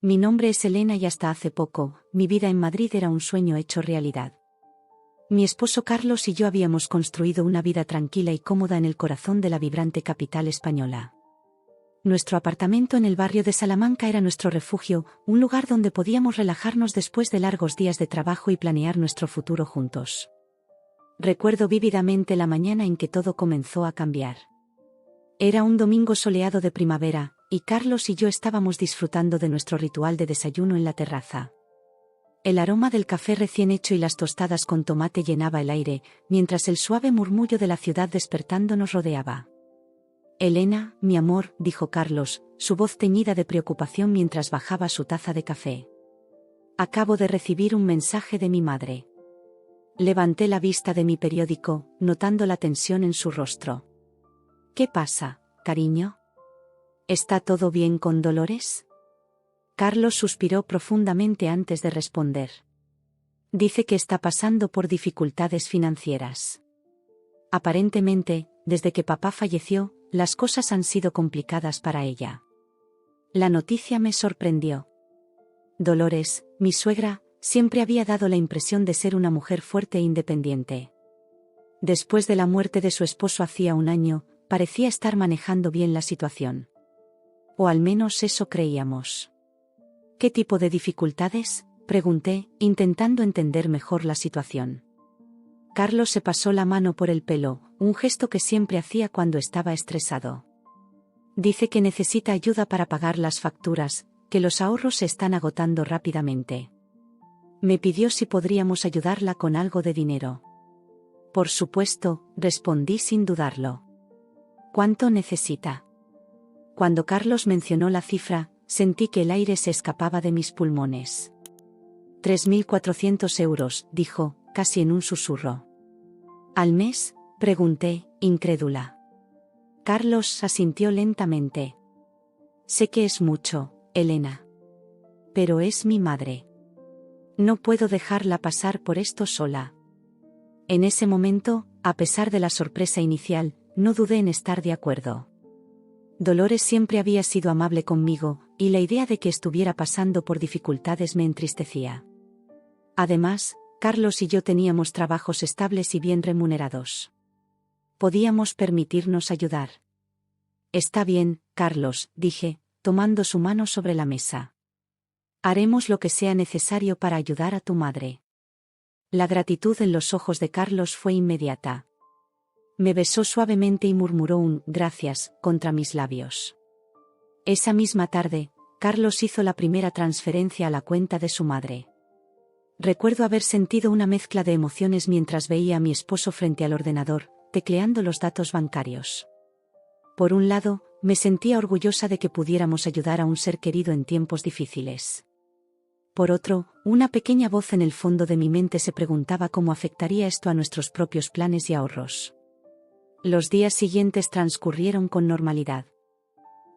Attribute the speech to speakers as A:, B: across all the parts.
A: Mi nombre es Elena y hasta hace poco, mi vida en Madrid era un sueño hecho realidad. Mi esposo Carlos y yo habíamos construido una vida tranquila y cómoda en el corazón de la vibrante capital española. Nuestro apartamento en el barrio de Salamanca era nuestro refugio, un lugar donde podíamos relajarnos después de largos días de trabajo y planear nuestro futuro juntos. Recuerdo vívidamente la mañana en que todo comenzó a cambiar. Era un domingo soleado de primavera, y Carlos y yo estábamos disfrutando de nuestro ritual de desayuno en la terraza. El aroma del café recién hecho y las tostadas con tomate llenaba el aire, mientras el suave murmullo de la ciudad despertando nos rodeaba. «Elena, mi amor», dijo Carlos, su voz teñida de preocupación mientras bajaba su taza de café. «Acabo de recibir un mensaje de mi madre». Levanté la vista de mi periódico, notando la tensión en su rostro. «¿Qué pasa, cariño? ¿Está todo bien con Dolores?» Carlos suspiró profundamente antes de responder. «Dice que está pasando por dificultades financieras. Aparentemente, desde que papá falleció, las cosas han sido complicadas para ella». La noticia me sorprendió. Dolores, mi suegra, siempre había dado la impresión de ser una mujer fuerte e independiente. Después de la muerte de su esposo hacía un año, parecía estar manejando bien la situación. O al menos eso creíamos. «¿Qué tipo de dificultades?», pregunté, intentando entender mejor la situación. Carlos se pasó la mano por el pelo, un gesto que siempre hacía cuando estaba estresado. «Dice que necesita ayuda para pagar las facturas, que los ahorros se están agotando rápidamente. Me pidió si podríamos ayudarla con algo de dinero». «Por supuesto», respondí sin dudarlo. «¿Cuánto necesita?». Cuando Carlos mencionó la cifra, sentí que el aire se escapaba de mis pulmones. 3.400 euros, dijo, casi en un susurro. ¿Al mes?, pregunté, incrédula. Carlos asintió lentamente. «Sé que es mucho, Elena. Pero es mi madre. No puedo dejarla pasar por esto sola». En ese momento, a pesar de la sorpresa inicial, no dudé en estar de acuerdo. Dolores siempre había sido amable conmigo, y la idea de que estuviera pasando por dificultades me entristecía. Además, Carlos y yo teníamos trabajos estables y bien remunerados. Podíamos permitirnos ayudar. «Está bien, Carlos», dije, tomando su mano sobre la mesa. «Haremos lo que sea necesario para ayudar a tu madre». La gratitud en los ojos de Carlos fue inmediata. Me besó suavemente y murmuró un «gracias» contra mis labios. Esa misma tarde, Carlos hizo la primera transferencia a la cuenta de su madre. Recuerdo haber sentido una mezcla de emociones mientras veía a mi esposo frente al ordenador, tecleando los datos bancarios. Por un lado, me sentía orgullosa de que pudiéramos ayudar a un ser querido en tiempos difíciles. Por otro, una pequeña voz en el fondo de mi mente se preguntaba cómo afectaría esto a nuestros propios planes y ahorros. Los días siguientes transcurrieron con normalidad.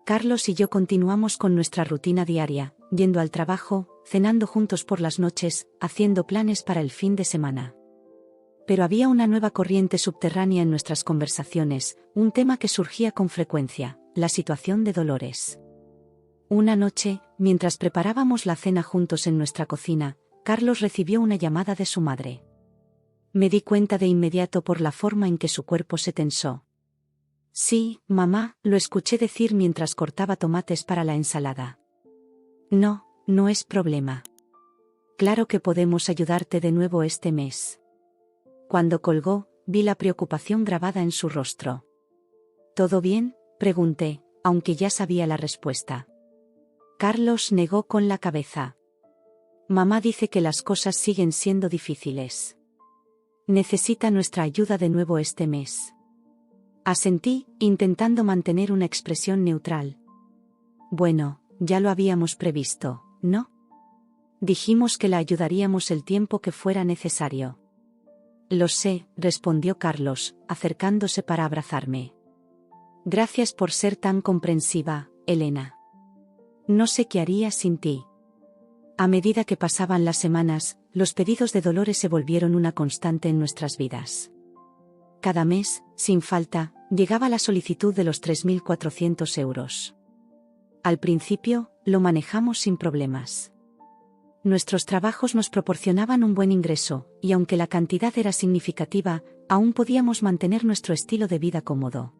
A: Carlos y yo continuamos con nuestra rutina diaria, yendo al trabajo, cenando juntos por las noches, haciendo planes para el fin de semana. Pero había una nueva corriente subterránea en nuestras conversaciones, un tema que surgía con frecuencia: la situación de Dolores. Una noche, mientras preparábamos la cena juntos en nuestra cocina, Carlos recibió una llamada de su madre. Me di cuenta de inmediato por la forma en que su cuerpo se tensó. «Sí, mamá», lo escuché decir mientras cortaba tomates para la ensalada. «No, no es problema. Claro que podemos ayudarte de nuevo este mes». Cuando colgó, vi la preocupación grabada en su rostro. «¿Todo bien?», pregunté, aunque ya sabía la respuesta. Carlos negó con la cabeza. «Mamá dice que las cosas siguen siendo difíciles. Necesita nuestra ayuda de nuevo este mes». Asentí, intentando mantener una expresión neutral. «Bueno, ya lo habíamos previsto, ¿no? Dijimos que la ayudaríamos el tiempo que fuera necesario». «Lo sé», respondió Carlos, acercándose para abrazarme. «Gracias por ser tan comprensiva, Elena. No sé qué haría sin ti». A medida que pasaban las semanas, los pedidos de Dolores se volvieron una constante en nuestras vidas. Cada mes, sin falta, llegaba la solicitud de los 3.400 euros. Al principio, lo manejamos sin problemas. Nuestros trabajos nos proporcionaban un buen ingreso, y aunque la cantidad era significativa, aún podíamos mantener nuestro estilo de vida cómodo.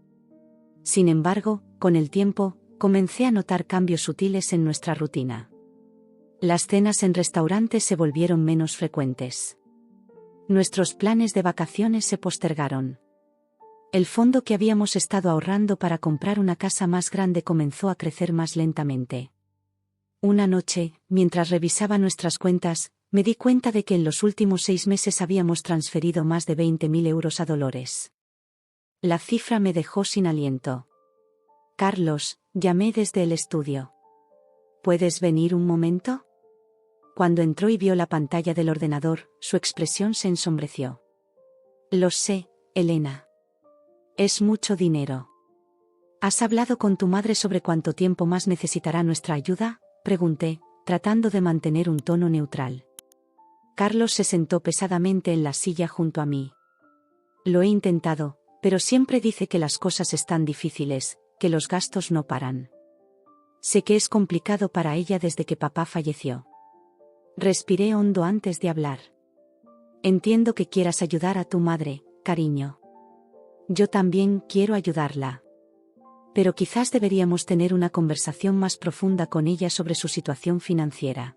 A: Sin embargo, con el tiempo, comencé a notar cambios sutiles en nuestra rutina. Las cenas en restaurantes se volvieron menos frecuentes. Nuestros planes de vacaciones se postergaron. El fondo que habíamos estado ahorrando para comprar una casa más grande comenzó a crecer más lentamente. Una noche, mientras revisaba nuestras cuentas, me di cuenta de que en los últimos 6 meses habíamos transferido más de 20.000 euros a Dolores. La cifra me dejó sin aliento. Carlos, llamé desde el estudio. ¿Puedes venir un momento? Cuando entró y vio la pantalla del ordenador, su expresión se ensombreció. Lo sé, Elena. Es mucho dinero. ¿Has hablado con tu madre sobre cuánto tiempo más necesitará nuestra ayuda?, pregunté, tratando de mantener un tono neutral. Carlos se sentó pesadamente en la silla junto a mí. Lo he intentado, pero siempre dice que las cosas están difíciles, que los gastos no paran. Sé que es complicado para ella desde que papá falleció. Respiré hondo antes de hablar. Entiendo que quieras ayudar a tu madre, cariño. Yo también quiero ayudarla. Pero quizás deberíamos tener una conversación más profunda con ella sobre su situación financiera.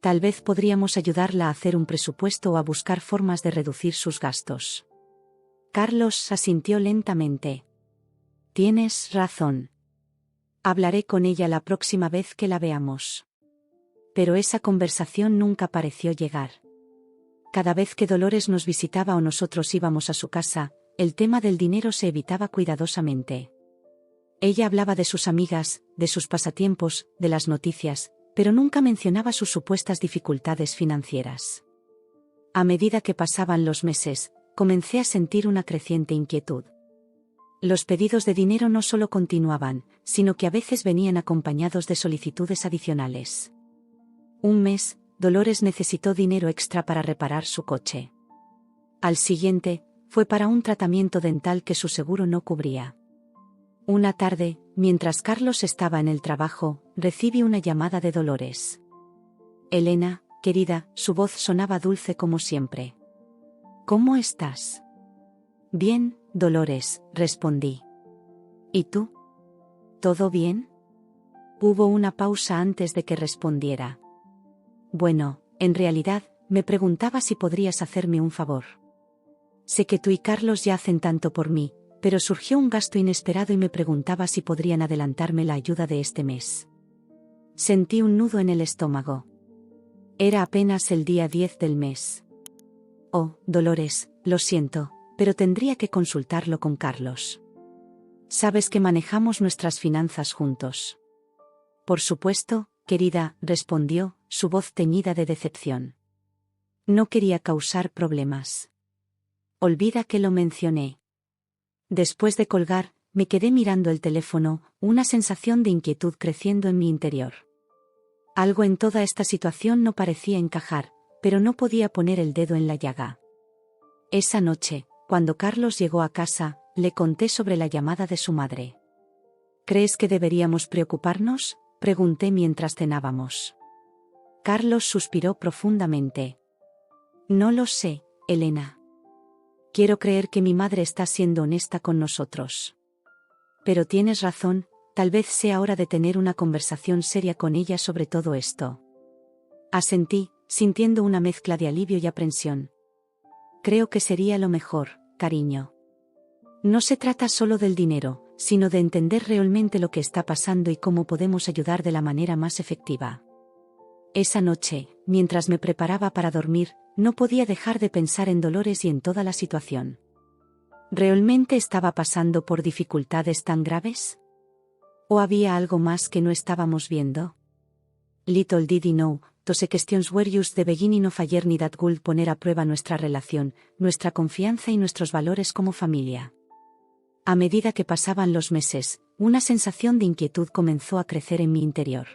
A: Tal vez podríamos ayudarla a hacer un presupuesto o a buscar formas de reducir sus gastos. Carlos asintió lentamente. Tienes razón. Hablaré con ella la próxima vez que la veamos. Pero esa conversación nunca pareció llegar. Cada vez que Dolores nos visitaba o nosotros íbamos a su casa, el tema del dinero se evitaba cuidadosamente. Ella hablaba de sus amigas, de sus pasatiempos, de las noticias, pero nunca mencionaba sus supuestas dificultades financieras. A medida que pasaban los meses, comencé a sentir una creciente inquietud. Los pedidos de dinero no solo continuaban, sino que a veces venían acompañados de solicitudes adicionales. Un mes, Dolores necesitó dinero extra para reparar su coche. Al siguiente, fue para un tratamiento dental que su seguro no cubría. Una tarde, mientras Carlos estaba en el trabajo, recibí una llamada de Dolores. Elena, querida, su voz sonaba dulce como siempre. ¿Cómo estás? Bien, Dolores, respondí. ¿Y tú? ¿Todo bien? Hubo una pausa antes de que respondiera. Bueno, en realidad, me preguntaba si podrías hacerme un favor. Sé que tú y Carlos ya hacen tanto por mí, pero surgió un gasto inesperado y me preguntaba si podrían adelantarme la ayuda de este mes. Sentí un nudo en el estómago. Era apenas el día 10 del mes. Oh, Dolores, lo siento, pero tendría que consultarlo con Carlos. Sabes que manejamos nuestras finanzas juntos. Por supuesto, querida, respondió, su voz teñida de decepción. No quería causar problemas. Olvida que lo mencioné. Después de colgar, me quedé mirando el teléfono, una sensación de inquietud creciendo en mi interior. Algo en toda esta situación no parecía encajar, pero no podía poner el dedo en la llaga. Esa noche, cuando Carlos llegó a casa, le conté sobre la llamada de su madre. ¿Crees que deberíamos preocuparnos?, pregunté mientras cenábamos. Carlos suspiró profundamente. No lo sé, Elena. Quiero creer que mi madre está siendo honesta con nosotros. Pero tienes razón, tal vez sea hora de tener una conversación seria con ella sobre todo esto. Asentí, sintiendo una mezcla de alivio y aprensión. Creo que sería lo mejor, cariño. No se trata solo del dinero, sino de entender realmente lo que está pasando y cómo podemos ayudar de la manera más efectiva. Esa noche, mientras me preparaba para dormir, no podía dejar de pensar en Dolores y en toda la situación. ¿Realmente estaba pasando por dificultades tan graves? ¿O había algo más que no estábamos viendo? Little did he know, those questions were just the beginning of a journey that would poner a prueba nuestra relación, nuestra confianza y nuestros valores como familia. A medida que pasaban los meses, una sensación de inquietud comenzó a crecer en mi interior.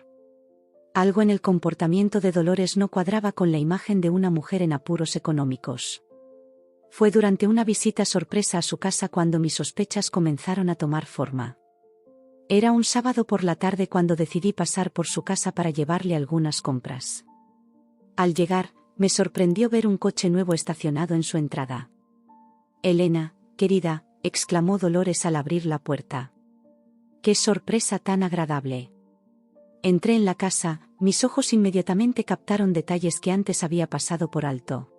A: Algo en el comportamiento de Dolores no cuadraba con la imagen de una mujer en apuros económicos. Fue durante una visita sorpresa a su casa cuando mis sospechas comenzaron a tomar forma. Era un sábado por la tarde cuando decidí pasar por su casa para llevarle algunas compras. Al llegar, me sorprendió ver un coche nuevo estacionado en su entrada. «Elena, querida», exclamó Dolores al abrir la puerta. «¡Qué sorpresa tan agradable!». Entré en la casa, mis ojos inmediatamente captaron detalles que antes había pasado por alto.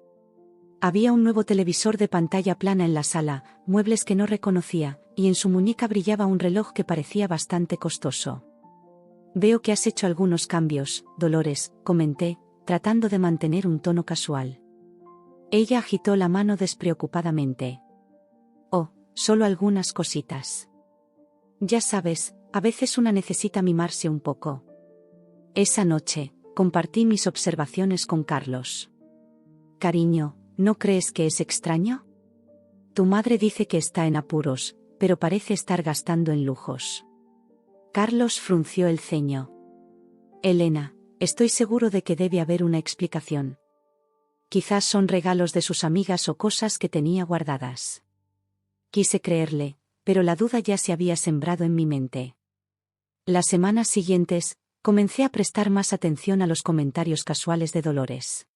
A: Había un nuevo televisor de pantalla plana en la sala, muebles que no reconocía, y en su muñeca brillaba un reloj que parecía bastante costoso. «Veo que has hecho algunos cambios, Dolores», comenté, tratando de mantener un tono casual. Ella agitó la mano despreocupadamente. «Oh, solo algunas cositas. Ya sabes, a veces una necesita mimarse un poco». Esa noche, compartí mis observaciones con Carlos. «Cariño, ¿no crees que es extraño? Tu madre dice que está en apuros, pero parece estar gastando en lujos». Carlos frunció el ceño. «Elena, estoy seguro de que debe haber una explicación. Quizás son regalos de sus amigas o cosas que tenía guardadas». Quise creerle, pero la duda ya se había sembrado en mi mente. Las semanas siguientes, comencé a prestar más atención a los comentarios casuales de Dolores.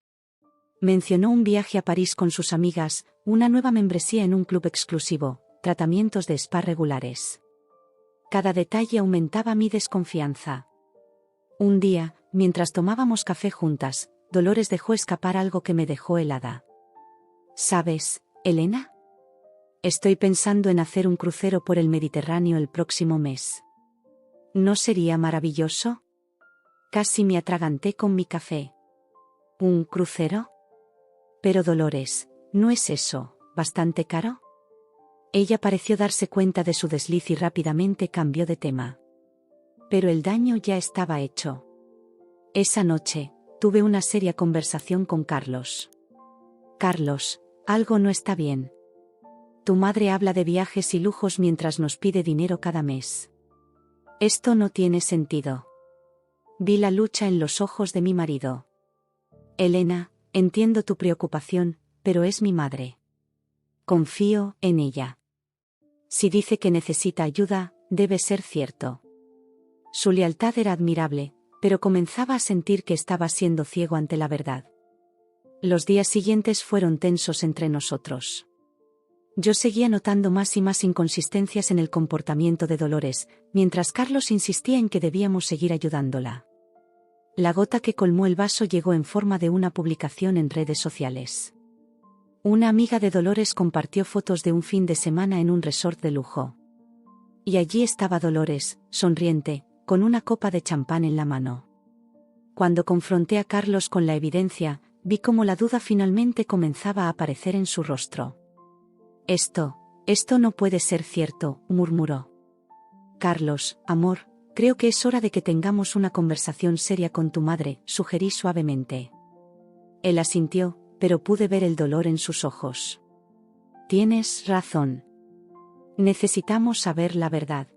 A: Mencionó un viaje a París con sus amigas, una nueva membresía en un club exclusivo, tratamientos de spa regulares. Cada detalle aumentaba mi desconfianza. Un día, mientras tomábamos café juntas, Dolores dejó escapar algo que me dejó helada. «¿Sabes, Elena? Estoy pensando en hacer un crucero por el Mediterráneo el próximo mes. ¿No sería maravilloso?». Casi me atraganté con mi café. «¿Un crucero? Pero Dolores, ¿no es eso bastante caro?». Ella pareció darse cuenta de su desliz y rápidamente cambió de tema. Pero el daño ya estaba hecho. Esa noche, tuve una seria conversación con Carlos. «Carlos, algo no está bien. Tu madre habla de viajes y lujos mientras nos pide dinero cada mes. Esto no tiene sentido». Vi la lucha en los ojos de mi marido. «Elena, entiendo tu preocupación, pero es mi madre. Confío en ella. Si dice que necesita ayuda, debe ser cierto». Su lealtad era admirable, pero comenzaba a sentir que estaba siendo ciego ante la verdad. Los días siguientes fueron tensos entre nosotros. Yo seguía notando más y más inconsistencias en el comportamiento de Dolores, mientras Carlos insistía en que debíamos seguir ayudándola. La gota que colmó el vaso llegó en forma de una publicación en redes sociales. Una amiga de Dolores compartió fotos de un fin de semana en un resort de lujo. Y allí estaba Dolores, sonriente, con una copa de champán en la mano. Cuando confronté a Carlos con la evidencia, vi cómo la duda finalmente comenzaba a aparecer en su rostro. Esto no puede ser cierto», murmuró. «Carlos, amor, creo que es hora de que tengamos una conversación seria con tu madre», sugerí suavemente. Él asintió, pero pude ver el dolor en sus ojos. «Tienes razón. Necesitamos saber la verdad».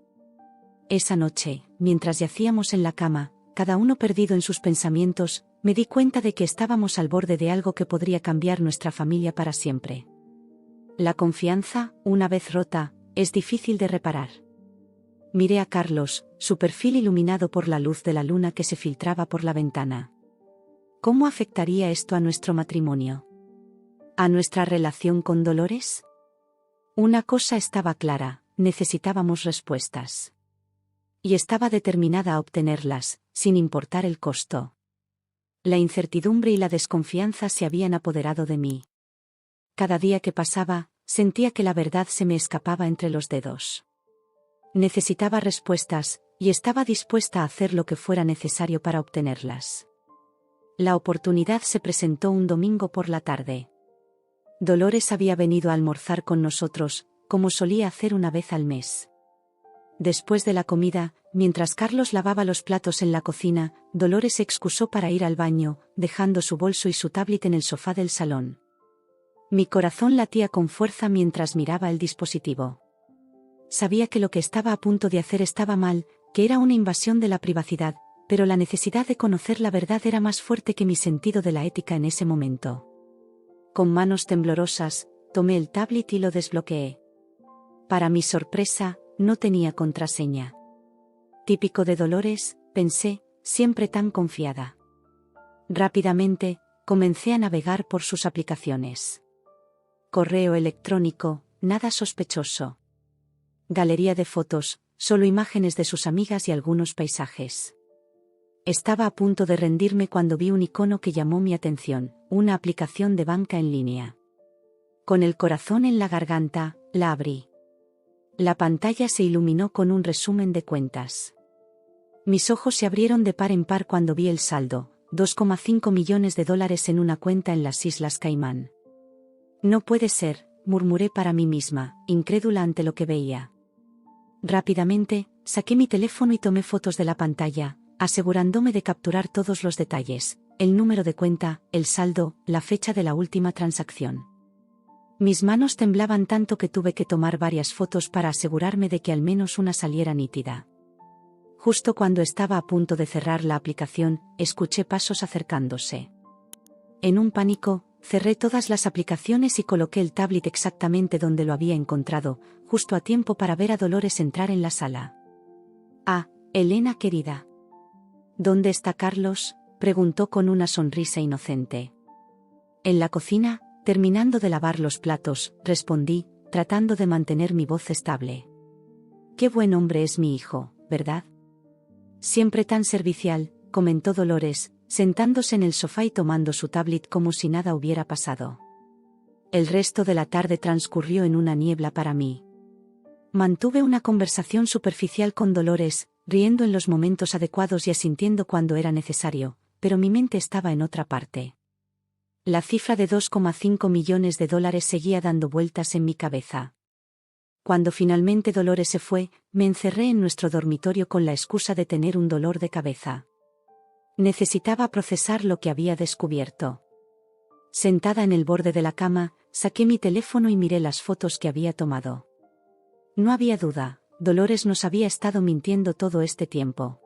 A: Esa noche, mientras yacíamos en la cama, cada uno perdido en sus pensamientos, me di cuenta de que estábamos al borde de algo que podría cambiar nuestra familia para siempre. La confianza, una vez rota, es difícil de reparar. Miré a Carlos, su perfil iluminado por la luz de la luna que se filtraba por la ventana. ¿Cómo afectaría esto a nuestro matrimonio? ¿A nuestra relación con Dolores? Una cosa estaba clara, necesitábamos respuestas. Y estaba determinada a obtenerlas, sin importar el costo. La incertidumbre y la desconfianza se habían apoderado de mí. Cada día que pasaba, sentía que la verdad se me escapaba entre los dedos. Necesitaba respuestas, y estaba dispuesta a hacer lo que fuera necesario para obtenerlas. La oportunidad se presentó un domingo por la tarde. Dolores había venido a almorzar con nosotros, como solía hacer una vez al mes. Después de la comida, mientras Carlos lavaba los platos en la cocina, Dolores se excusó para ir al baño, dejando su bolso y su tablet en el sofá del salón. Mi corazón latía con fuerza mientras miraba el dispositivo. Sabía que lo que estaba a punto de hacer estaba mal, que era una invasión de la privacidad, pero la necesidad de conocer la verdad era más fuerte que mi sentido de la ética en ese momento. Con manos temblorosas, tomé el tablet y lo desbloqueé. Para mi sorpresa, no tenía contraseña. Típico de Dolores, pensé, siempre tan confiada. Rápidamente, comencé a navegar por sus aplicaciones. Correo electrónico, nada sospechoso. Galería de fotos, solo imágenes de sus amigas y algunos paisajes. Estaba a punto de rendirme cuando vi un icono que llamó mi atención, una aplicación de banca en línea. Con el corazón en la garganta, la abrí. La pantalla se iluminó con un resumen de cuentas. Mis ojos se abrieron de par en par cuando vi el saldo, $2,5 millones en una cuenta en las Islas Caimán. No puede ser, murmuré para mí misma, incrédula ante lo que veía. Rápidamente, saqué mi teléfono y tomé fotos de la pantalla, asegurándome de capturar todos los detalles, el número de cuenta, el saldo, la fecha de la última transacción. Mis manos temblaban tanto que tuve que tomar varias fotos para asegurarme de que al menos una saliera nítida. Justo cuando estaba a punto de cerrar la aplicación, escuché pasos acercándose. En un pánico, cerré todas las aplicaciones y coloqué el tablet exactamente donde lo había encontrado, justo a tiempo para ver a Dolores entrar en la sala. «Ah, Elena querida». «¿Dónde está Carlos?», preguntó con una sonrisa inocente. «En la cocina, terminando de lavar los platos», respondí, tratando de mantener mi voz estable. «Qué buen hombre es mi hijo, ¿verdad?». «Siempre tan servicial», comentó Dolores, sentándose en el sofá y tomando su tablet como si nada hubiera pasado. El resto de la tarde transcurrió en una niebla para mí. Mantuve una conversación superficial con Dolores, riendo en los momentos adecuados y asintiendo cuando era necesario, pero mi mente estaba en otra parte. La cifra de $2,5 millones seguía dando vueltas en mi cabeza. Cuando finalmente Dolores se fue, me encerré en nuestro dormitorio con la excusa de tener un dolor de cabeza. Necesitaba procesar lo que había descubierto. Sentada en el borde de la cama, saqué mi teléfono y miré las fotos que había tomado. No había duda, Dolores nos había estado mintiendo todo este tiempo.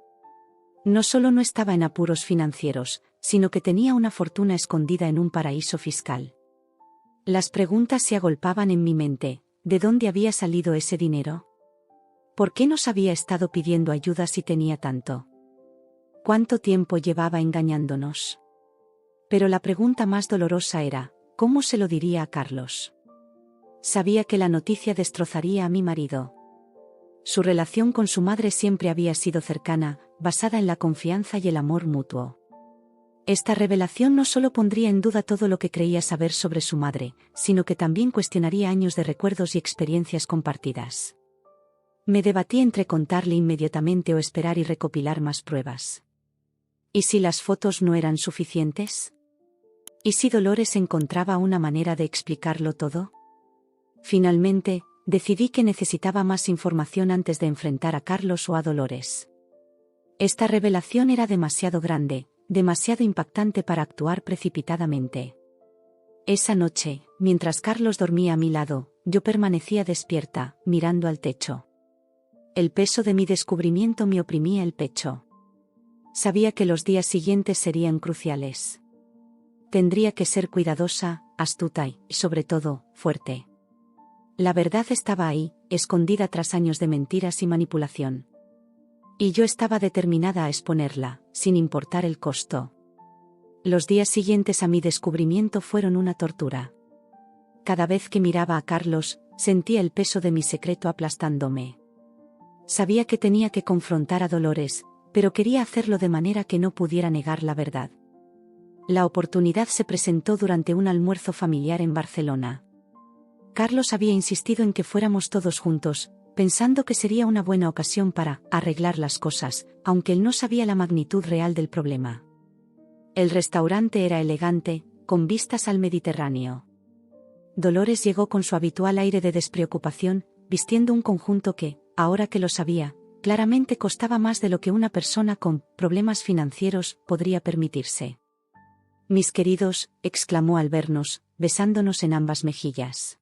A: No solo no estaba en apuros financieros, sino que tenía una fortuna escondida en un paraíso fiscal. Las preguntas se agolpaban en mi mente. ¿De dónde había salido ese dinero? ¿Por qué nos había estado pidiendo ayuda si tenía tanto? ¿Cuánto tiempo llevaba engañándonos? Pero la pregunta más dolorosa era, ¿cómo se lo diría a Carlos? Sabía que la noticia destrozaría a mi marido. Su relación con su madre siempre había sido cercana, basada en la confianza y el amor mutuo. Esta revelación no solo pondría en duda todo lo que creía saber sobre su madre, sino que también cuestionaría años de recuerdos y experiencias compartidas. Me debatí entre contarle inmediatamente o esperar y recopilar más pruebas. ¿Y si las fotos no eran suficientes? ¿Y si Dolores encontraba una manera de explicarlo todo? Finalmente, decidí que necesitaba más información antes de enfrentar a Carlos o a Dolores. Esta revelación era demasiado grande, demasiado impactante para actuar precipitadamente. Esa noche, mientras Carlos dormía a mi lado, yo permanecía despierta, mirando al techo. El peso de mi descubrimiento me oprimía el pecho. Sabía que los días siguientes serían cruciales. Tendría que ser cuidadosa, astuta y, sobre todo, fuerte. La verdad estaba ahí, escondida tras años de mentiras y manipulación. Y yo estaba determinada a exponerla, sin importar el costo. Los días siguientes a mi descubrimiento fueron una tortura. Cada vez que miraba a Carlos, sentía el peso de mi secreto aplastándome. Sabía que tenía que confrontar a Dolores, pero quería hacerlo de manera que no pudiera negar la verdad. La oportunidad se presentó durante un almuerzo familiar en Barcelona. Carlos había insistido en que fuéramos todos juntos, pensando que sería una buena ocasión para arreglar las cosas, aunque él no sabía la magnitud real del problema. El restaurante era elegante, con vistas al Mediterráneo. Dolores llegó con su habitual aire de despreocupación, vistiendo un conjunto que, ahora que lo sabía, claramente costaba más de lo que una persona con problemas financieros podría permitirse. «Mis queridos», exclamó al vernos, besándonos en ambas mejillas.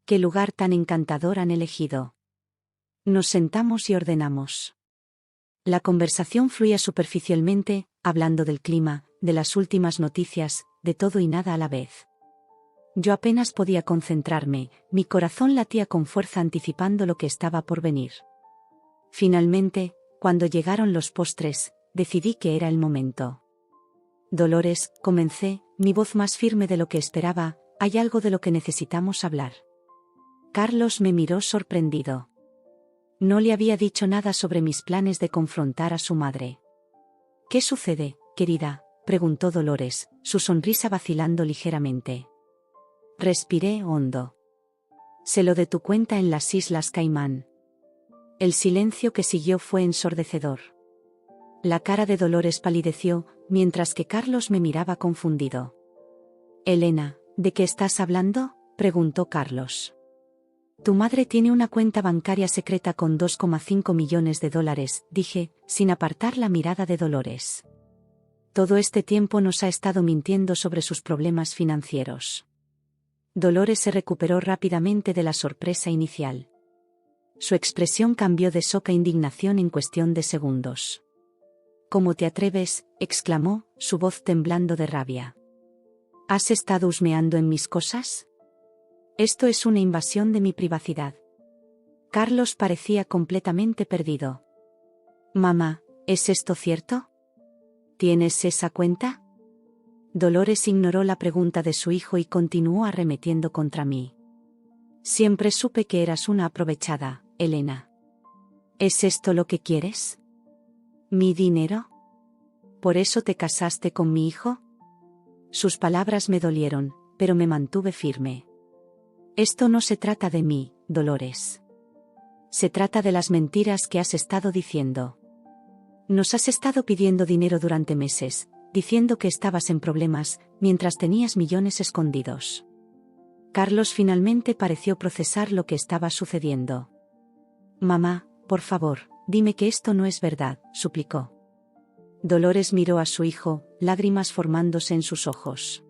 A: «Qué lugar tan encantador han elegido». Nos sentamos y ordenamos. La conversación fluía superficialmente, hablando del clima, de las últimas noticias, de todo y nada a la vez. Yo apenas podía concentrarme, mi corazón latía con fuerza anticipando lo que estaba por venir. Finalmente, cuando llegaron los postres, decidí que era el momento. Dolores, comencé, mi voz más firme de lo que esperaba, hay algo de lo que necesitamos hablar. Carlos me miró sorprendido. No le había dicho nada sobre mis planes de confrontar a su madre. ¿Qué sucede, querida?, preguntó Dolores, su sonrisa vacilando ligeramente. Respiré hondo. Sé lo de tu cuenta en las Islas Caimán. El silencio que siguió fue ensordecedor. La cara de Dolores palideció, mientras que Carlos me miraba confundido. Elena, ¿de qué estás hablando?, preguntó Carlos. Tu madre tiene una cuenta bancaria secreta con 2,5 millones de dólares, dije, sin apartar la mirada de Dolores. Todo este tiempo nos ha estado mintiendo sobre sus problemas financieros. Dolores se recuperó rápidamente de la sorpresa inicial. Su expresión cambió de shock a indignación en cuestión de segundos. ¿Cómo te atreves?, exclamó, su voz temblando de rabia. ¿Has estado husmeando en mis cosas? Esto es una invasión de mi privacidad. Carlos parecía completamente perdido. Mamá, ¿es esto cierto? ¿Tienes esa cuenta? Dolores ignoró la pregunta de su hijo y continuó arremetiendo contra mí. Siempre supe que eras una aprovechada, Elena. ¿Es esto lo que quieres? ¿Mi dinero? ¿Por eso te casaste con mi hijo? Sus palabras me dolieron, pero me mantuve firme. Esto no se trata de mí, Dolores. Se trata de las mentiras que has estado diciendo. Nos has estado pidiendo dinero durante meses, diciendo que estabas en problemas, mientras tenías millones escondidos. Carlos finalmente pareció procesar lo que estaba sucediendo. Mamá, por favor, dime que esto no es verdad, suplicó. Dolores miró a su hijo, lágrimas formándose en sus ojos.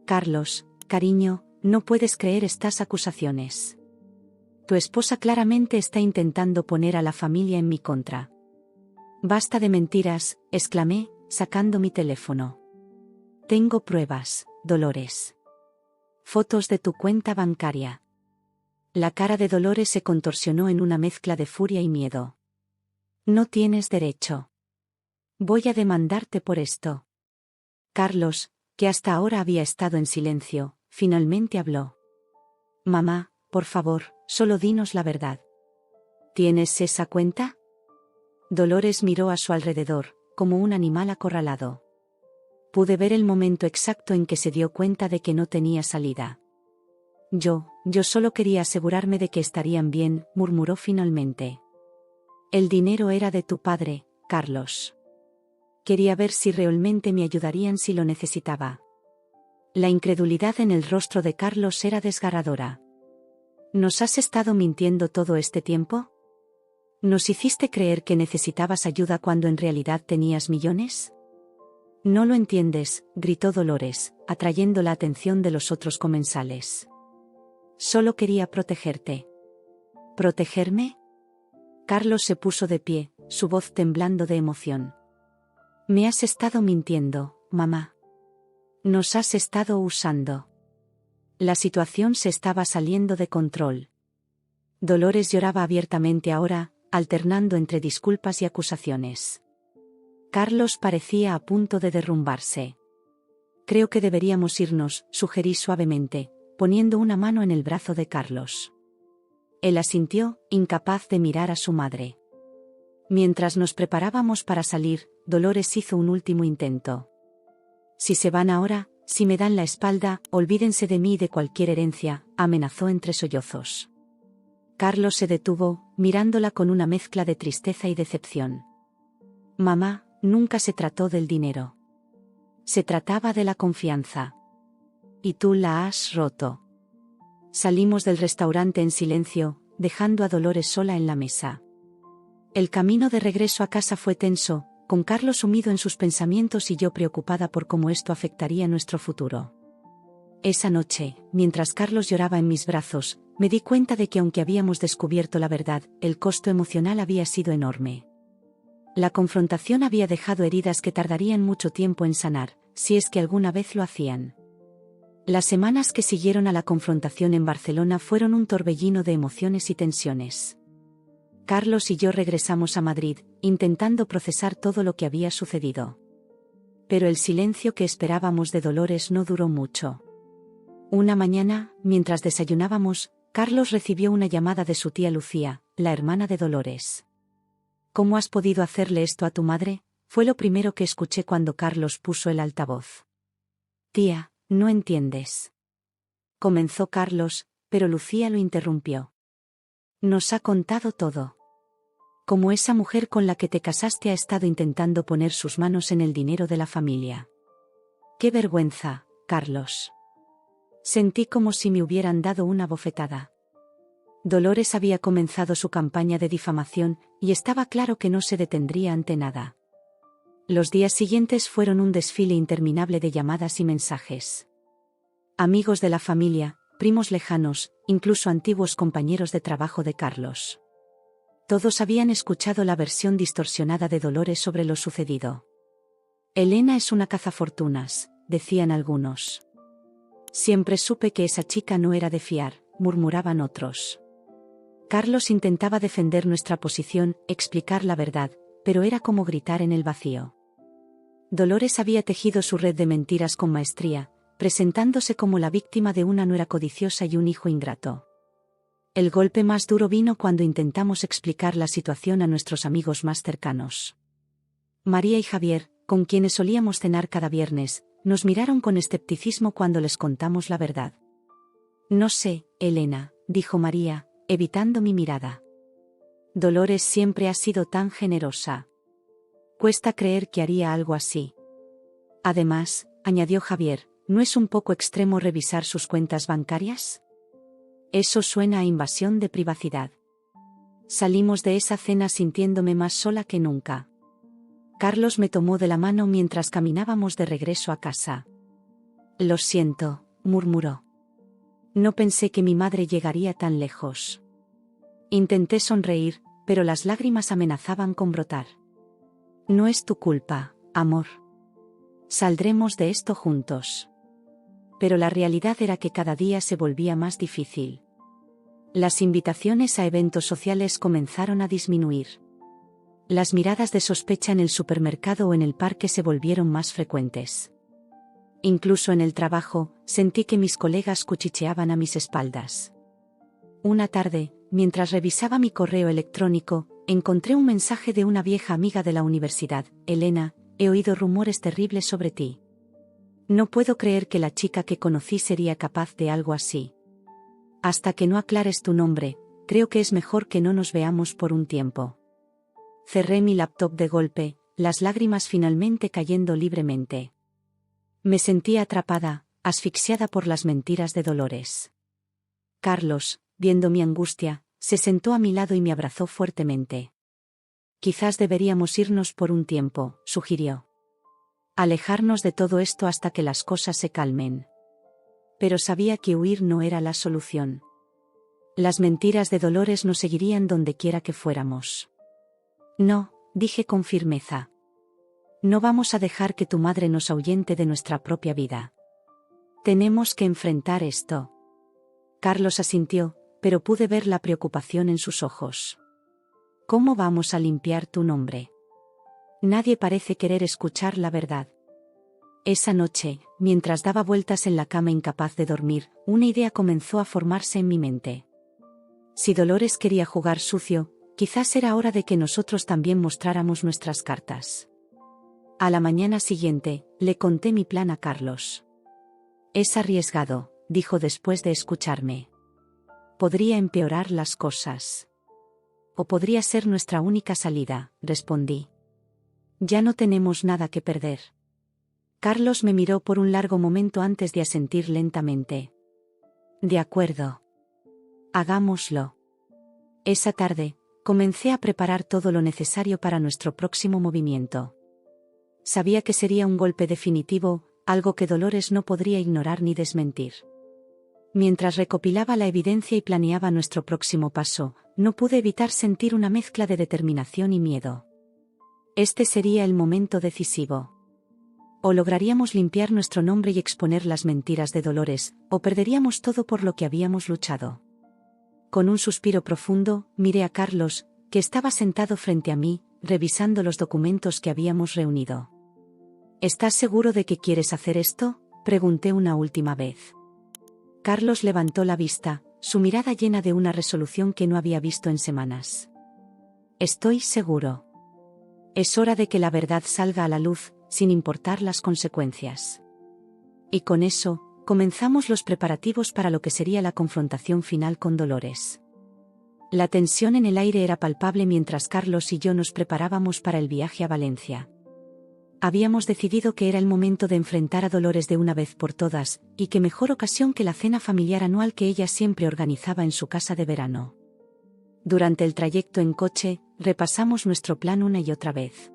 A: Carlos, cariño, no puedes creer estas acusaciones. Tu esposa claramente está intentando poner a la familia en mi contra. Basta de mentiras, exclamé, sacando mi teléfono. Tengo pruebas, Dolores. Fotos de tu cuenta bancaria. La cara de Dolores se contorsionó en una mezcla de furia y miedo. No tienes derecho. Voy a demandarte por esto. Carlos, que hasta ahora había estado en silencio, finalmente habló. Mamá, por favor, solo dinos la verdad. ¿Tienes esa cuenta? Dolores miró a su alrededor, como un animal acorralado. Pude ver el momento exacto en que se dio cuenta de que no tenía salida. Yo solo quería asegurarme de que estarían bien, murmuró finalmente. El dinero era de tu padre, Carlos. Quería ver si realmente me ayudarían si lo necesitaba. La incredulidad en el rostro de Carlos era desgarradora. ¿Nos has estado mintiendo todo este tiempo? ¿Nos hiciste creer que necesitabas ayuda cuando en realidad tenías millones? No lo entiendes, gritó Dolores, atrayendo la atención de los otros comensales. Solo quería protegerte. ¿Protegerme? Carlos se puso de pie, su voz temblando de emoción. Me has estado mintiendo, mamá. Nos has estado usando. La situación se estaba saliendo de control. Dolores lloraba abiertamente ahora, alternando entre disculpas y acusaciones. Carlos parecía a punto de derrumbarse. Creo que deberíamos irnos, sugerí suavemente, poniendo una mano en el brazo de Carlos. Él asintió, incapaz de mirar a su madre. Mientras nos preparábamos para salir, Dolores hizo un último intento. Si se van ahora, si me dan la espalda, olvídense de mí y de cualquier herencia, amenazó entre sollozos. Carlos se detuvo, mirándola con una mezcla de tristeza y decepción. Mamá, nunca se trató del dinero. Se trataba de la confianza. Y tú la has roto. Salimos del restaurante en silencio, dejando a Dolores sola en la mesa. El camino de regreso a casa fue tenso, con Carlos sumido en sus pensamientos y yo preocupada por cómo esto afectaría nuestro futuro. Esa noche, mientras Carlos lloraba en mis brazos, me di cuenta de que aunque habíamos descubierto la verdad, el costo emocional había sido enorme. La confrontación había dejado heridas que tardarían mucho tiempo en sanar, si es que alguna vez lo hacían. Las semanas que siguieron a la confrontación en Barcelona fueron un torbellino de emociones y tensiones. Carlos y yo regresamos a Madrid, intentando procesar todo lo que había sucedido. Pero el silencio que esperábamos de Dolores no duró mucho. Una mañana, mientras desayunábamos, Carlos recibió una llamada de su tía Lucía, la hermana de Dolores. «¿Cómo has podido hacerle esto a tu madre?», fue lo primero que escuché cuando Carlos puso el altavoz. «Tía, no entiendes», comenzó Carlos, pero Lucía lo interrumpió. «Nos ha contado todo. Cómo esa mujer con la que te casaste ha estado intentando poner sus manos en el dinero de la familia. ¡Qué vergüenza, Carlos!». Sentí como si me hubieran dado una bofetada. Dolores había comenzado su campaña de difamación, y estaba claro que no se detendría ante nada. Los días siguientes fueron un desfile interminable de llamadas y mensajes. Amigos de la familia, primos lejanos, incluso antiguos compañeros de trabajo de Carlos. Todos habían escuchado la versión distorsionada de Dolores sobre lo sucedido. «Elena es una cazafortunas», decían algunos. «Siempre supe que esa chica no era de fiar», murmuraban otros. Carlos intentaba defender nuestra posición, explicar la verdad, pero era como gritar en el vacío. Dolores había tejido su red de mentiras con maestría, presentándose como la víctima de una nuera codiciosa y un hijo ingrato. El golpe más duro vino cuando intentamos explicar la situación a nuestros amigos más cercanos. María y Javier, con quienes solíamos cenar cada viernes, nos miraron con escepticismo cuando les contamos la verdad. «No sé, Elena», dijo María, evitando mi mirada. «Dolores siempre ha sido tan generosa. Cuesta creer que haría algo así. Además», añadió Javier, «¿no es un poco extremo revisar sus cuentas bancarias? Eso suena a invasión de privacidad». Salimos de esa cena sintiéndome más sola que nunca. Carlos me tomó de la mano mientras caminábamos de regreso a casa. «Lo siento», murmuró. «No pensé que mi madre llegaría tan lejos». Intenté sonreír, pero las lágrimas amenazaban con brotar. «No es tu culpa, amor. Saldremos de esto juntos». Pero la realidad era que cada día se volvía más difícil. Las invitaciones a eventos sociales comenzaron a disminuir. Las miradas de sospecha en el supermercado o en el parque se volvieron más frecuentes. Incluso en el trabajo, sentí que mis colegas cuchicheaban a mis espaldas. Una tarde, mientras revisaba mi correo electrónico, encontré un mensaje de una vieja amiga de la universidad. «Elena, he oído rumores terribles sobre ti. No puedo creer que la chica que conocí sería capaz de algo así. Hasta que no aclares tu nombre, creo que es mejor que no nos veamos por un tiempo». Cerré mi laptop de golpe, las lágrimas finalmente cayendo libremente. Me sentía atrapada, asfixiada por las mentiras de Dolores. Carlos, viendo mi angustia, se sentó a mi lado y me abrazó fuertemente. «Quizás deberíamos irnos por un tiempo», sugirió. «Alejarnos de todo esto hasta que las cosas se calmen». Pero sabía que huir no era la solución. Las mentiras de Dolores nos seguirían donde quiera que fuéramos. «No», dije con firmeza. «No vamos a dejar que tu madre nos ahuyente de nuestra propia vida. Tenemos que enfrentar esto». Carlos asintió, pero pude ver la preocupación en sus ojos. «¿Cómo vamos a limpiar tu nombre? Nadie parece querer escuchar la verdad». Esa noche, mientras daba vueltas en la cama incapaz de dormir, una idea comenzó a formarse en mi mente. Si Dolores quería jugar sucio, quizás era hora de que nosotros también mostráramos nuestras cartas. A la mañana siguiente, le conté mi plan a Carlos. «Es arriesgado», dijo después de escucharme. «Podría empeorar las cosas». «O podría ser nuestra única salida», respondí. «Ya no tenemos nada que perder». Carlos me miró por un largo momento antes de asentir lentamente. «De acuerdo. Hagámoslo». Esa tarde, comencé a preparar todo lo necesario para nuestro próximo movimiento. Sabía que sería un golpe definitivo, algo que Dolores no podría ignorar ni desmentir. Mientras recopilaba la evidencia y planeaba nuestro próximo paso, no pude evitar sentir una mezcla de determinación y miedo. Este sería el momento decisivo. O lograríamos limpiar nuestro nombre y exponer las mentiras de Dolores, o perderíamos todo por lo que habíamos luchado. Con un suspiro profundo, miré a Carlos, que estaba sentado frente a mí, revisando los documentos que habíamos reunido. ¿Estás seguro de que quieres hacer esto?, pregunté una última vez. Carlos levantó la vista, su mirada llena de una resolución que no había visto en semanas. Estoy seguro. Es hora de que la verdad salga a la luz, sin importar las consecuencias. Y con eso, comenzamos los preparativos para lo que sería la confrontación final con Dolores. La tensión en el aire era palpable mientras Carlos y yo nos preparábamos para el viaje a Valencia. Habíamos decidido que era el momento de enfrentar a Dolores de una vez por todas, y qué mejor ocasión que la cena familiar anual que ella siempre organizaba en su casa de verano. Durante el trayecto en coche, repasamos nuestro plan una y otra vez.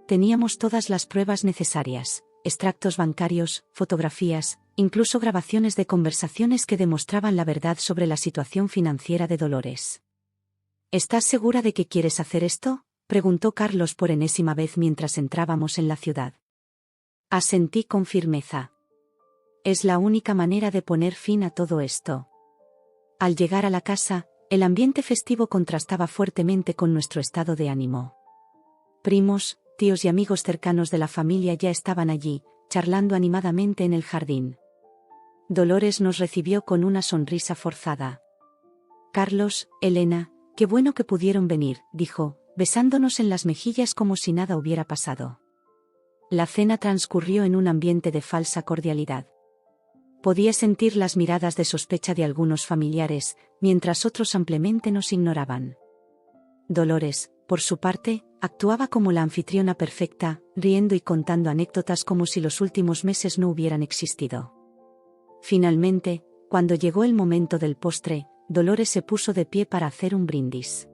A: Teníamos todas las pruebas necesarias, extractos bancarios, fotografías, incluso grabaciones de conversaciones que demostraban la verdad sobre la situación financiera de Dolores. ¿Estás segura de que quieres hacer esto?, preguntó Carlos por enésima vez mientras entrábamos en la ciudad. Asentí con firmeza. Es la única manera de poner fin a todo esto. Al llegar a la casa, el ambiente festivo contrastaba fuertemente con nuestro estado de ánimo. Primos, tíos y amigos cercanos de la familia ya estaban allí, charlando animadamente en el jardín. Dolores nos recibió con una sonrisa forzada. Carlos, Elena, qué bueno que pudieron venir, dijo, besándonos en las mejillas como si nada hubiera pasado. La cena transcurrió en un ambiente de falsa cordialidad. Podía sentir las miradas de sospecha de algunos familiares, mientras otros ampliamente nos ignoraban. Dolores, por su parte, actuaba como la anfitriona perfecta, riendo y contando anécdotas como si los últimos meses no hubieran existido. Finalmente, cuando llegó el momento del postre, Dolores se puso de pie para hacer un brindis.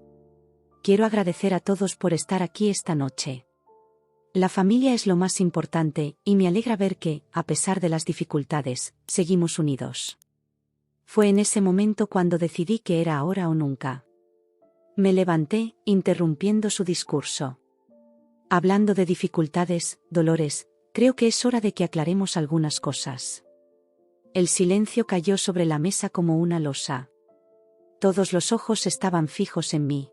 A: Quiero agradecer a todos por estar aquí esta noche. La familia es lo más importante, y me alegra ver que, a pesar de las dificultades, seguimos unidos. Fue en ese momento cuando decidí que era ahora o nunca. Me levanté, interrumpiendo su discurso. Hablando de dificultades, Dolores, creo que es hora de que aclaremos algunas cosas. El silencio cayó sobre la mesa como una losa. Todos los ojos estaban fijos en mí.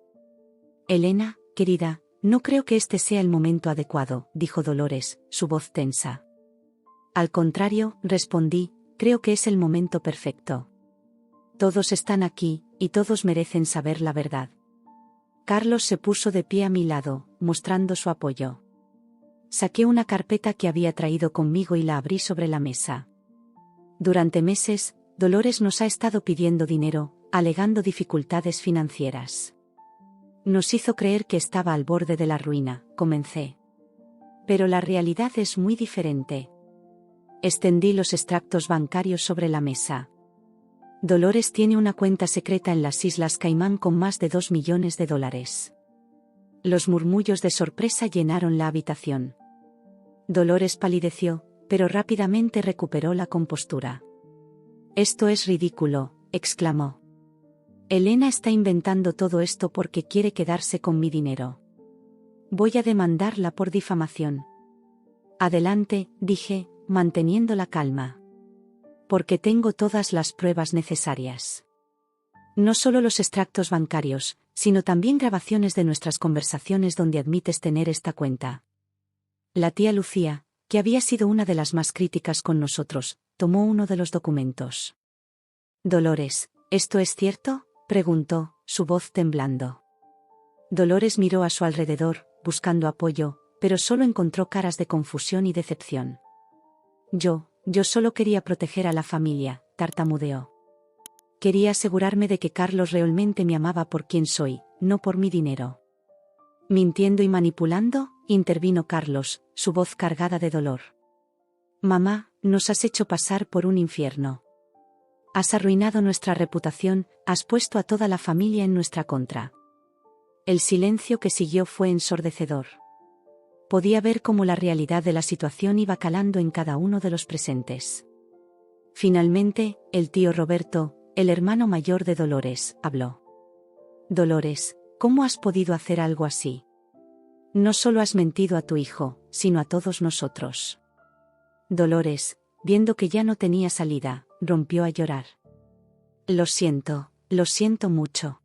A: Elena, querida, no creo que este sea el momento adecuado, dijo Dolores, su voz tensa. Al contrario, respondí, creo que es el momento perfecto. Todos están aquí, y todos merecen saber la verdad. Carlos se puso de pie a mi lado, mostrando su apoyo. Saqué una carpeta que había traído conmigo y la abrí sobre la mesa. Durante meses, Dolores nos ha estado pidiendo dinero, alegando dificultades financieras. Nos hizo creer que estaba al borde de la ruina, comencé. Pero la realidad es muy diferente. Extendí los extractos bancarios sobre la mesa. Dolores tiene una cuenta secreta en las Islas Caimán con más de $2 millones. Los murmullos de sorpresa llenaron la habitación. Dolores palideció, pero rápidamente recuperó la compostura. «Esto es ridículo», exclamó. «Elena está inventando todo esto porque quiere quedarse con mi dinero. Voy a demandarla por difamación». «Adelante», dije, manteniendo la calma. «Porque tengo todas las pruebas necesarias. No solo los extractos bancarios, sino también grabaciones de nuestras conversaciones donde admites tener esta cuenta». La tía Lucía, que había sido una de las más críticas con nosotros, tomó uno de los documentos. «Dolores, ¿esto es cierto?», preguntó, su voz temblando. Dolores miró a su alrededor, buscando apoyo, pero solo encontró caras de confusión y decepción. Yo solo quería proteger a la familia», tartamudeó. «Quería asegurarme de que Carlos realmente me amaba por quien soy, no por mi dinero». «¿Mintiendo y manipulando?», intervino Carlos, su voz cargada de dolor. «Mamá, nos has hecho pasar por un infierno. Has arruinado nuestra reputación, has puesto a toda la familia en nuestra contra». El silencio que siguió fue ensordecedor. Podía ver cómo la realidad de la situación iba calando en cada uno de los presentes. Finalmente, el tío Roberto, el hermano mayor de Dolores, habló. «Dolores, ¿cómo has podido hacer algo así? No solo has mentido a tu hijo, sino a todos nosotros». Dolores, viendo que ya no tenía salida, rompió a llorar. Lo siento mucho.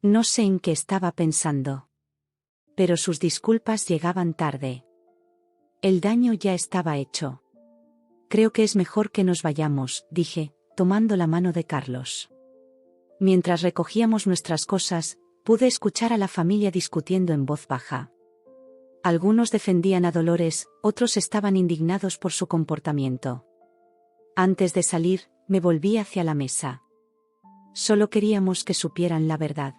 A: No sé en qué estaba pensando. Pero sus disculpas llegaban tarde. El daño ya estaba hecho. Creo que es mejor que nos vayamos, dije, tomando la mano de Carlos. Mientras recogíamos nuestras cosas, pude escuchar a la familia discutiendo en voz baja. Algunos defendían a Dolores, otros estaban indignados por su comportamiento. Antes de salir, me volví hacia la mesa. Solo queríamos que supieran la verdad.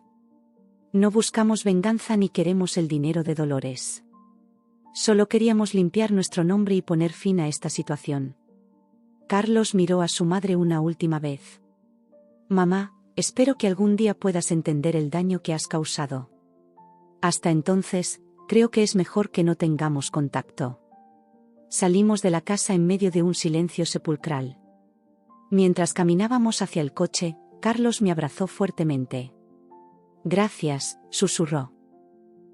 A: No buscamos venganza ni queremos el dinero de Dolores. Solo queríamos limpiar nuestro nombre y poner fin a esta situación. Carlos miró a su madre una última vez. Mamá, espero que algún día puedas entender el daño que has causado. Hasta entonces, creo que es mejor que no tengamos contacto. Salimos de la casa en medio de un silencio sepulcral. Mientras caminábamos hacia el coche, Carlos me abrazó fuertemente. Gracias, susurró.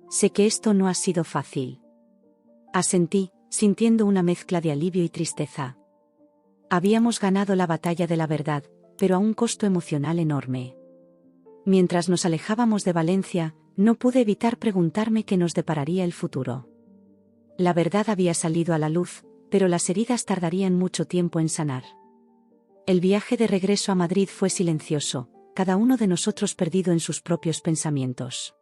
A: Sé que esto no ha sido fácil. Asentí, sintiendo una mezcla de alivio y tristeza. Habíamos ganado la batalla de la verdad, pero a un costo emocional enorme. Mientras nos alejábamos de Valencia, no pude evitar preguntarme qué nos depararía el futuro. La verdad había salido a la luz, pero las heridas tardarían mucho tiempo en sanar. El viaje de regreso a Madrid fue silencioso, cada uno de nosotros perdido en sus propios pensamientos.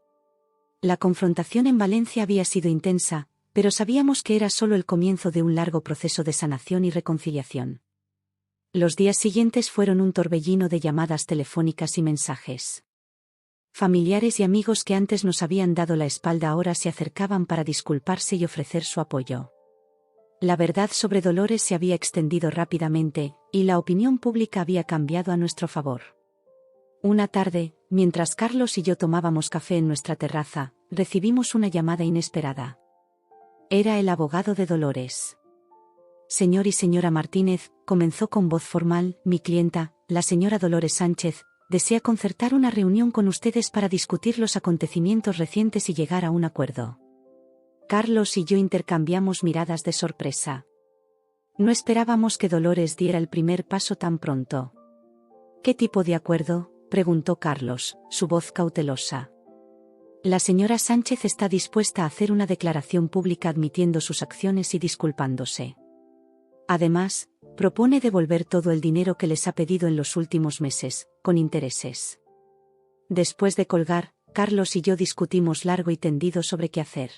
A: La confrontación en Valencia había sido intensa, pero sabíamos que era solo el comienzo de un largo proceso de sanación y reconciliación. Los días siguientes fueron un torbellino de llamadas telefónicas y mensajes. Familiares y amigos que antes nos habían dado la espalda ahora se acercaban para disculparse y ofrecer su apoyo. La verdad sobre Dolores se había extendido rápidamente, y la opinión pública había cambiado a nuestro favor. Una tarde, mientras Carlos y yo tomábamos café en nuestra terraza, recibimos una llamada inesperada. Era el abogado de Dolores. Señor y señora Martínez, comenzó con voz formal, mi clienta, la señora Dolores Sánchez, desea concertar una reunión con ustedes para discutir los acontecimientos recientes y llegar a un acuerdo. Carlos y yo intercambiamos miradas de sorpresa. No esperábamos que Dolores diera el primer paso tan pronto. ¿Qué tipo de acuerdo?, preguntó Carlos, su voz cautelosa. La señora Sánchez está dispuesta a hacer una declaración pública admitiendo sus acciones y disculpándose. Además, propone devolver todo el dinero que les ha pedido en los últimos meses, con intereses. Después de colgar, Carlos y yo discutimos largo y tendido sobre qué hacer.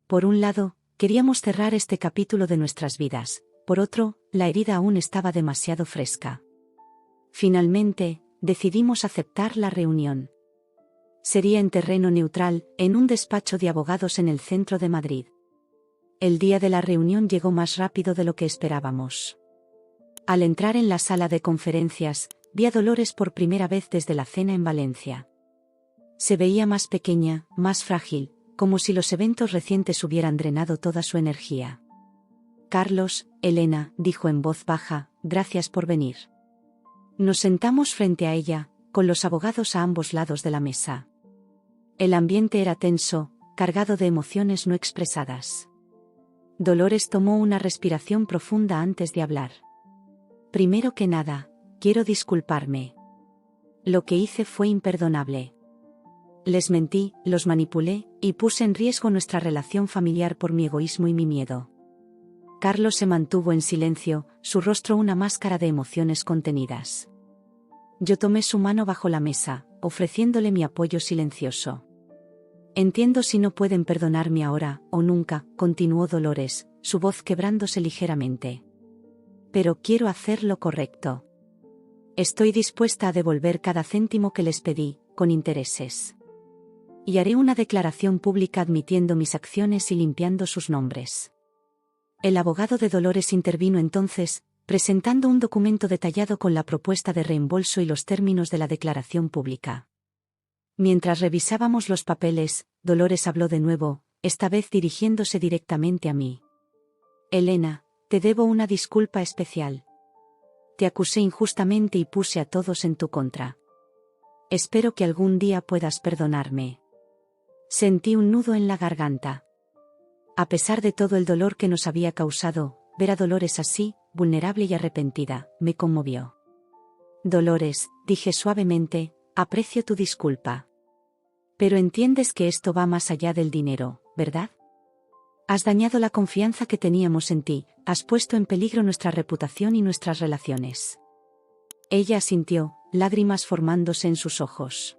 A: Por un lado, queríamos cerrar este capítulo de nuestras vidas, por otro, la herida aún estaba demasiado fresca. Finalmente, decidimos aceptar la reunión. Sería en terreno neutral, en un despacho de abogados en el centro de Madrid. El día de la reunión llegó más rápido de lo que esperábamos. Al entrar en la sala de conferencias, vi a Dolores por primera vez desde la cena en Valencia. Se veía más pequeña, más frágil, como si los eventos recientes hubieran drenado toda su energía. Carlos, Elena, dijo en voz baja, gracias por venir. Nos sentamos frente a ella, con los abogados a ambos lados de la mesa. El ambiente era tenso, cargado de emociones no expresadas. Dolores tomó una respiración profunda antes de hablar. Primero que nada, quiero disculparme. Lo que hice fue imperdonable. Les mentí, los manipulé, y puse en riesgo nuestra relación familiar por mi egoísmo y mi miedo. Carlos se mantuvo en silencio, su rostro una máscara de emociones contenidas. Yo tomé su mano bajo la mesa, ofreciéndole mi apoyo silencioso. Entiendo si no pueden perdonarme ahora, o nunca, continuó Dolores, su voz quebrándose ligeramente. Pero quiero hacer lo correcto. Estoy dispuesta a devolver cada céntimo que les pedí, con intereses. Y haré una declaración pública admitiendo mis acciones y limpiando sus nombres. El abogado de Dolores intervino entonces, presentando un documento detallado con la propuesta de reembolso y los términos de la declaración pública. Mientras revisábamos los papeles, Dolores habló de nuevo, esta vez dirigiéndose directamente a mí. Elena, te debo una disculpa especial. Te acusé injustamente y puse a todos en tu contra. Espero que algún día puedas perdonarme. Sentí un nudo en la garganta. A pesar de todo el dolor que nos había causado, ver a Dolores así, vulnerable y arrepentida, me conmovió. Dolores, dije suavemente, aprecio tu disculpa. Pero entiendes que esto va más allá del dinero, ¿verdad? Has dañado la confianza que teníamos en ti, has puesto en peligro nuestra reputación y nuestras relaciones. Ella asintió, lágrimas formándose en sus ojos.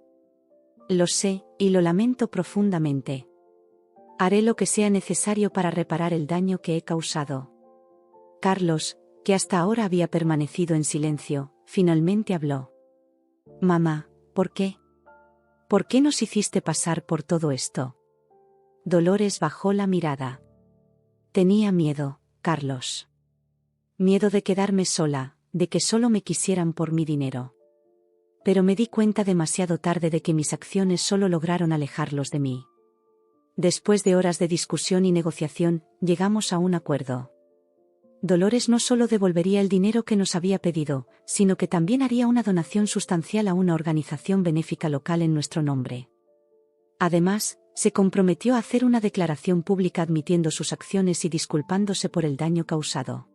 A: Lo sé, y lo lamento profundamente. Haré lo que sea necesario para reparar el daño que he causado. Carlos, que hasta ahora había permanecido en silencio, finalmente habló. Mamá, ¿por qué? ¿Por qué nos hiciste pasar por todo esto? Dolores bajó la mirada. Tenía miedo, Carlos. Miedo de quedarme sola, de que solo me quisieran por mi dinero. Pero me di cuenta demasiado tarde de que mis acciones solo lograron alejarlos de mí. Después de horas de discusión y negociación, llegamos a un acuerdo. Dolores no solo devolvería el dinero que nos había pedido, sino que también haría una donación sustancial a una organización benéfica local en nuestro nombre. Además, se comprometió a hacer una declaración pública admitiendo sus acciones y disculpándose por el daño causado.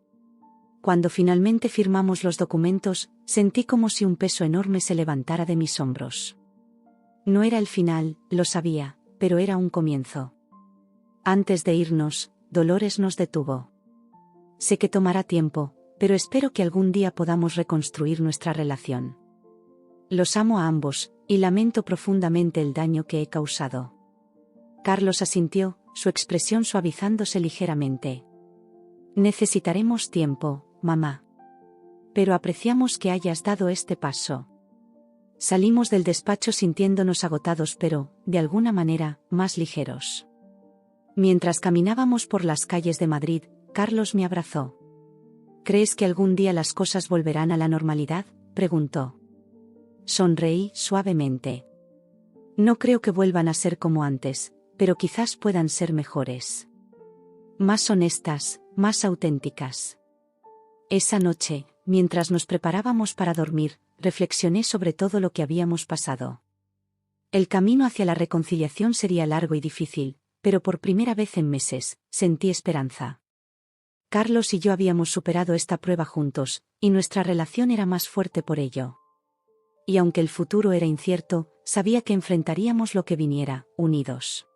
A: Cuando finalmente firmamos los documentos, sentí como si un peso enorme se levantara de mis hombros. No era el final, lo sabía, pero era un comienzo. Antes de irnos, Dolores nos detuvo. Sé que tomará tiempo, pero espero que algún día podamos reconstruir nuestra relación. Los amo a ambos, y lamento profundamente el daño que he causado. Carlos asintió, su expresión suavizándose ligeramente. Necesitaremos tiempo, mamá. Pero apreciamos que hayas dado este paso. Salimos del despacho sintiéndonos agotados pero, de alguna manera, más ligeros. Mientras caminábamos por las calles de Madrid, Carlos me abrazó. ¿Crees que algún día las cosas volverán a la normalidad?, preguntó. Sonreí suavemente. No creo que vuelvan a ser como antes, pero quizás puedan ser mejores. Más honestas, más auténticas. Esa noche, mientras nos preparábamos para dormir, reflexioné sobre todo lo que habíamos pasado. El camino hacia la reconciliación sería largo y difícil, pero por primera vez en meses, sentí esperanza. Carlos y yo habíamos superado esta prueba juntos, y nuestra relación era más fuerte por ello. Y aunque el futuro era incierto, sabía que enfrentaríamos lo que viniera, unidos.